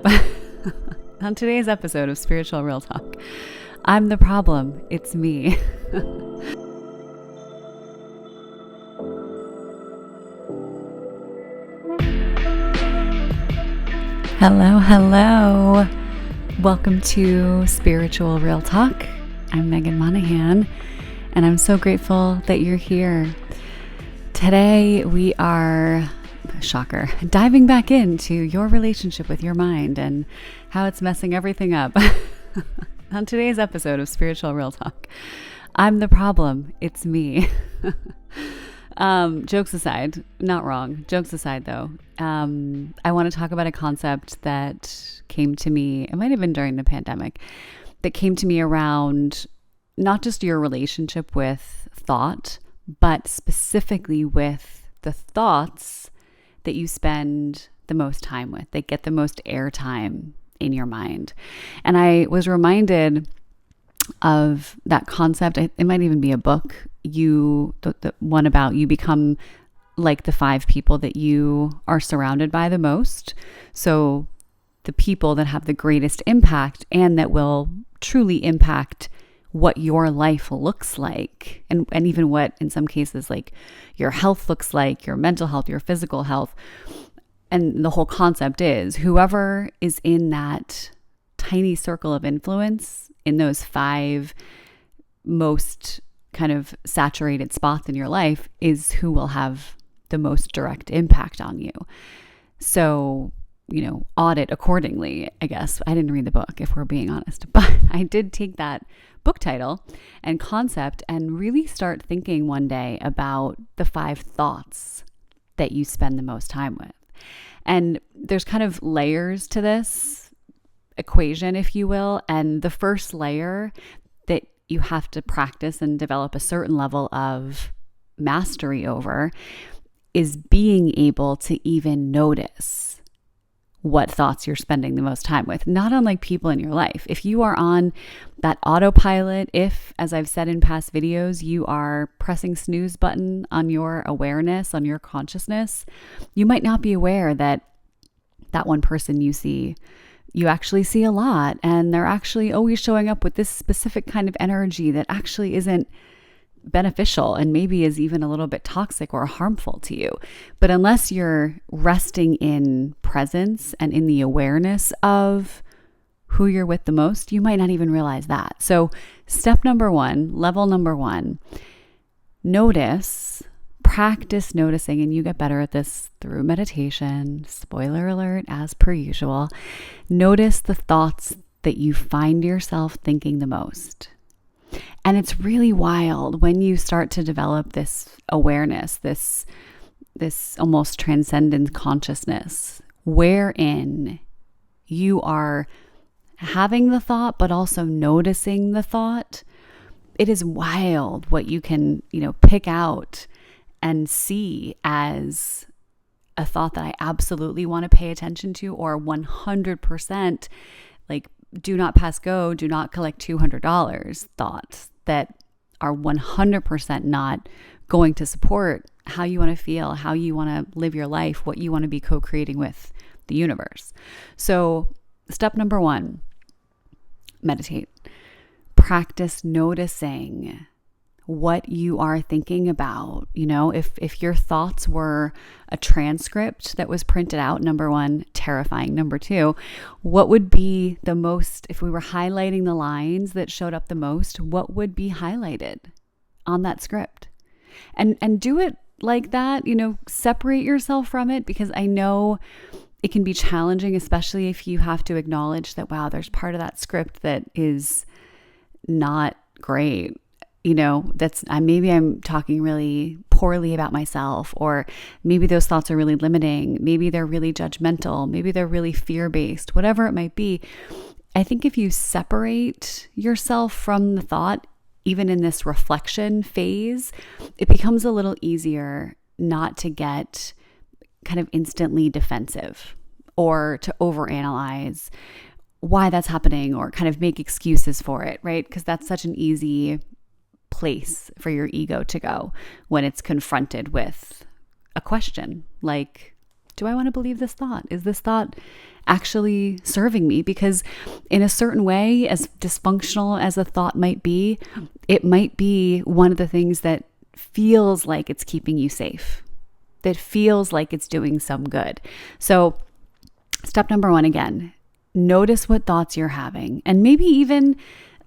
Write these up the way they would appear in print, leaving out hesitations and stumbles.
On today's episode of Spiritual Real Talk, I'm the problem, it's me. Hello. Welcome to Spiritual Real Talk. I'm Megan Monahan, and I'm so grateful that you're here. Today we are, shocker, diving back into your relationship with your mind and how it's messing everything up. On today's episode of Spiritual Real Talk, I'm the problem, it's me. Jokes aside, not wrong. Jokes aside though, I want to talk about a concept that came to me, it might have been during the pandemic, that came to me around not just your relationship with thought, but specifically with the thoughts that you spend the most time with, that get the most airtime in your mind. And I was reminded of that concept. It might even be a book. The one about you become like the 5 people that you are surrounded by the most. So the people that have the greatest impact and that will truly impact what your life looks like, and even what in some cases like your health looks like, your mental health, your physical health. And the whole concept is whoever is in that tiny circle of influence in those 5 most kind of saturated spots in your life is who will have the most direct impact on you. So, audit accordingly, I guess. I didn't read the book, if we're being honest, but I did take that book title and concept and really start thinking one day about the 5 thoughts that you spend the most time with. And there's kind of layers to this equation, if you will. And the first layer that you have to practice and develop a certain level of mastery over is being able to even notice what thoughts you're spending the most time with, not unlike people in your life. If you are on that autopilot, if, as I've said in past videos, you are pressing snooze button on your awareness, on your consciousness, you might not be aware that one person you see, you actually see a lot, and they're actually always showing up with this specific kind of energy that actually isn't beneficial and maybe is even a little bit toxic or harmful to you. But unless you're resting in presence and in the awareness of who you're with the most, you might not even realize that. So step number 1, level number 1, practice noticing, and you get better at this through meditation. Spoiler alert, as per usual. Notice the thoughts that you find yourself thinking the most. And it's really wild when you start to develop this awareness, this almost transcendent consciousness, wherein you are having the thought, but also noticing the thought. It is wild what you can, pick out and see as a thought that I absolutely want to pay attention to, or 100% like do not pass go, do not collect $200 thoughts that are 100% not going to support how you want to feel, how you want to live your life, what you want to be co-creating with the universe. So step number 1, meditate. Practice noticing what you are thinking about. If your thoughts were a transcript that was printed out, number 1, terrifying. Number 2, what would be the most, if we were highlighting the lines that showed up the most, what would be highlighted on that script? And do it like that, separate yourself from it, because I know it can be challenging, especially if you have to acknowledge that, wow, there's part of that script that is not great. Maybe I'm talking really poorly about myself, or maybe those thoughts are really limiting. Maybe they're really judgmental. Maybe they're really fear-based, whatever it might be. I think if you separate yourself from the thought, even in this reflection phase, it becomes a little easier not to get kind of instantly defensive or to overanalyze why that's happening or kind of make excuses for it, right? Because that's such an easy place for your ego to go when it's confronted with a question like, do I want to believe this thought? Is this thought actually serving me? Because in a certain way, as dysfunctional as a thought might be, it might be one of the things that feels like it's keeping you safe, that feels like it's doing some good. So step number 1, again, notice what thoughts you're having, and maybe even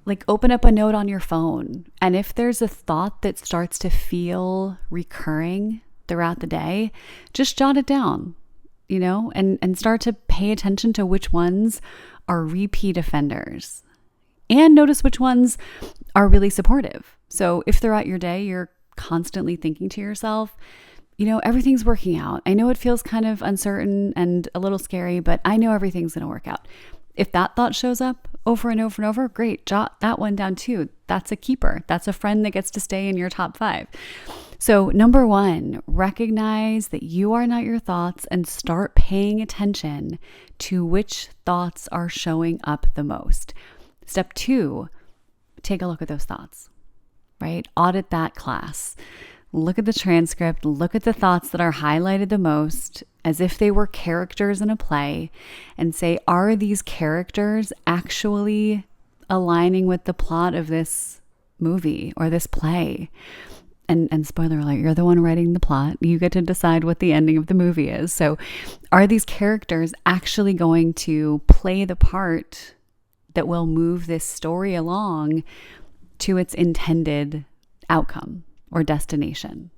like open up a note on your phone. And if there's a thought that starts to feel recurring throughout the day, just jot it down, and start to pay attention to which ones are repeat offenders, and notice which ones are really supportive. So if throughout your day, you're constantly thinking to yourself, everything's working out. I know it feels kind of uncertain and a little scary, but I know everything's going to work out. If that thought shows up over and over and over, great, jot that one down too. That's a keeper. That's a friend that gets to stay in your top 5. So number 1, recognize that you are not your thoughts and start paying attention to which thoughts are showing up the most. Step 2, take a look at those thoughts, right? Audit that class. Look at the transcript, look at the thoughts that are highlighted the most as if they were characters in a play, and say, are these characters actually aligning with the plot of this movie or this play? And spoiler alert, you're the one writing the plot. You get to decide what the ending of the movie is. So are these characters actually going to play the part that will move this story along to its intended outcome or destination?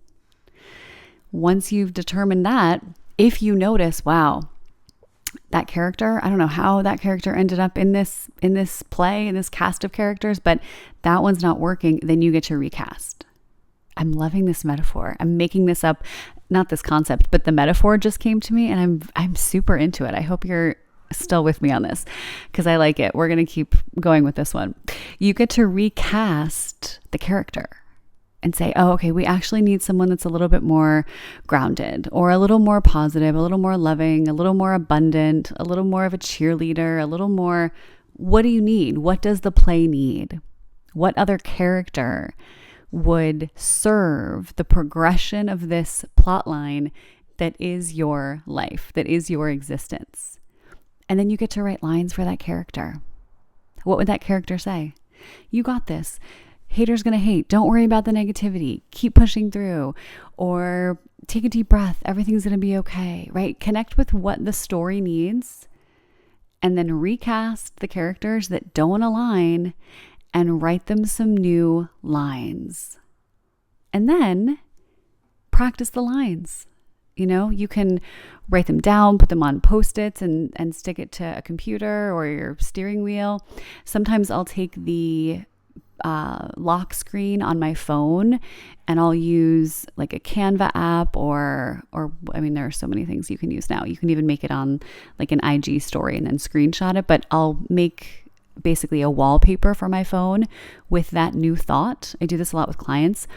Once you've determined that, if you notice, wow, that character, I don't know how that character ended up in this play, in this cast of characters, but that one's not working, then you get to recast. I'm loving this metaphor. I'm making this up, not this concept, but the metaphor just came to me, and I'm super into it. I hope you're still with me on this because I like it. We're going to keep going with this one. You get to recast the character and say, oh, okay, we actually need someone that's a little bit more grounded, or a little more positive, a little more loving, a little more abundant, a little more of a cheerleader, a little more, what do you need? What does the play need? What other character would serve the progression of this plot line that is your life, that is your existence? And then you get to write lines for that character. What would that character say? You got this. Haters gonna hate. Don't worry about the negativity. Keep pushing through. Or take a deep breath. Everything's gonna be okay, right? Connect with what the story needs, and then recast the characters that don't align and write them some new lines. And then practice the lines. You can write them down, put them on Post-its and stick it to a computer or your steering wheel. Sometimes I'll take the lock screen on my phone and I'll use like a Canva app or I mean, there are so many things you can use now. You can even make it on like an IG story and then screenshot it, but I'll make basically a wallpaper for my phone with that new thought. I do this a lot with clients.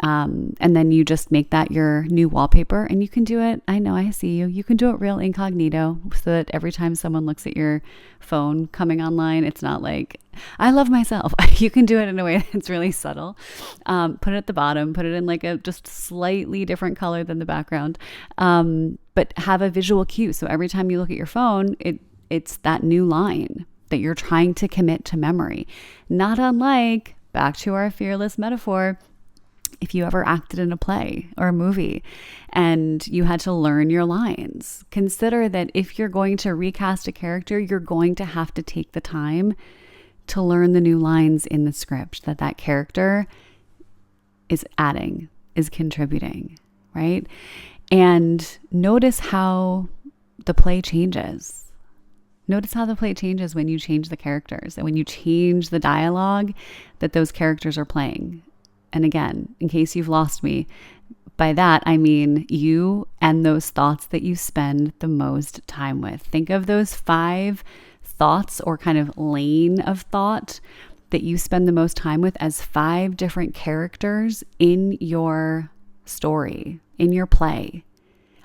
And then you just make that your new wallpaper, and you can do it. I know, I see you. You can do it real incognito so that every time someone looks at your phone coming online, it's not like, I love myself. You can do it in a way that's really subtle. Put it at the bottom, put it in like a just slightly different color than the background. But have a visual cue. So every time you look at your phone, it's that new line that you're trying to commit to memory. Not unlike, back to our fearless metaphor, if you ever acted in a play or a movie and you had to learn your lines. Consider that if you're going to recast a character, you're going to have to take the time to learn the new lines in the script that character is adding, is contributing, right? And notice how the play changes. Notice how the play changes when you change the characters and when you change the dialogue that those characters are playing. And again, in case you've lost me, by that I mean you and those thoughts that you spend the most time with. Think of those 5 thoughts or kind of lane of thought that you spend the most time with as 5 different characters in your story, in your play.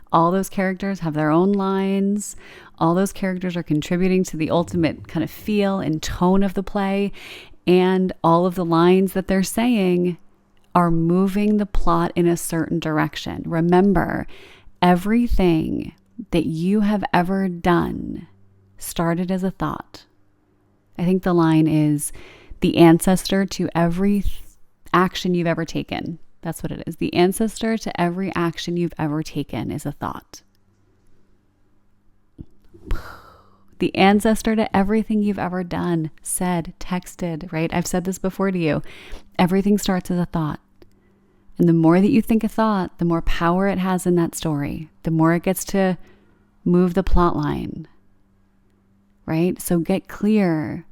All those characters have their own lines. All those characters are contributing to the ultimate kind of feel and tone of the play. And all of the lines that they're saying are moving the plot in a certain direction. Remember, everything that you have ever done started as a thought. I think the line is the ancestor to every action you've ever taken. That's what it is. The ancestor to every action you've ever taken is a thought. The ancestor to everything you've ever done, said, texted, right? I've said this before to you. Everything starts as a thought. And the more that you think a thought, the more power it has in that story, the more it gets to move the plot line, right? So get clear.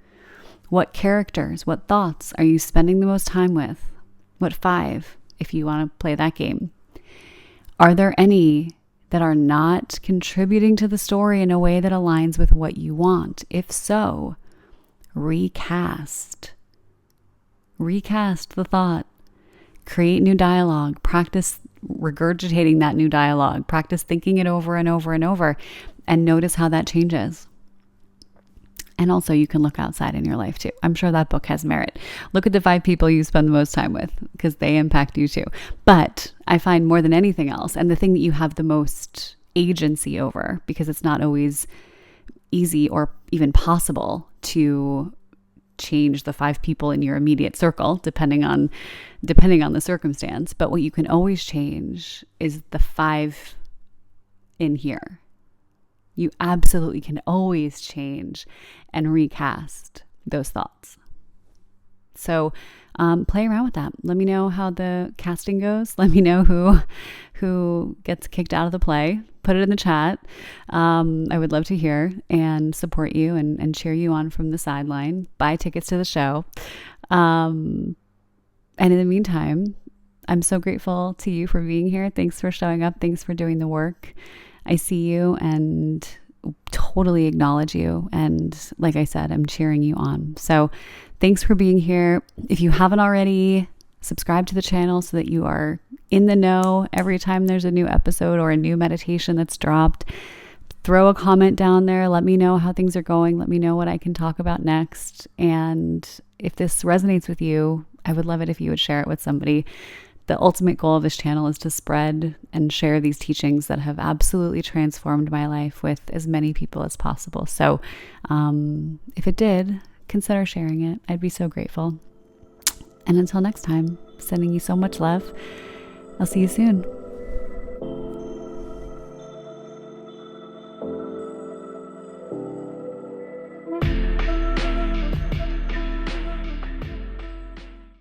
What characters, what thoughts are you spending the most time with? What 5, if you want to play that game? Are there any that are not contributing to the story in a way that aligns with what you want? If so, recast. Recast the thought. Create new dialogue. Practice regurgitating that new dialogue. Practice thinking it over and over and over, and notice how that changes. And also you can look outside in your life too. I'm sure that book has merit. Look at the 5 people you spend the most time with, because they impact you too. But I find more than anything else, and the thing that you have the most agency over, because it's not always easy or even possible to change the 5 people in your immediate circle, depending on the circumstance. But what you can always change is the 5 in here. You absolutely can always change and recast those thoughts. So play around with that. Let me know how the casting goes. Let me know who gets kicked out of the play. Put it in the chat. I would love to hear and support you and cheer you on from the sideline. Buy tickets to the show. And in the meantime, I'm so grateful to you for being here. Thanks for showing up. Thanks for doing the work. I see you and totally acknowledge you. And like I said, I'm cheering you on. So thanks for being here. If you haven't already, subscribe to the channel so that you are in the know every time there's a new episode or a new meditation that's dropped. Throw a comment down there. Let me know how things are going. Let me know what I can talk about next. And if this resonates with you, I would love it if you would share it with somebody. The ultimate goal of this channel is to spread and share these teachings that have absolutely transformed my life with as many people as possible. So if it did, consider sharing it. I'd be so grateful. And until next time, sending you so much love. I'll see you soon.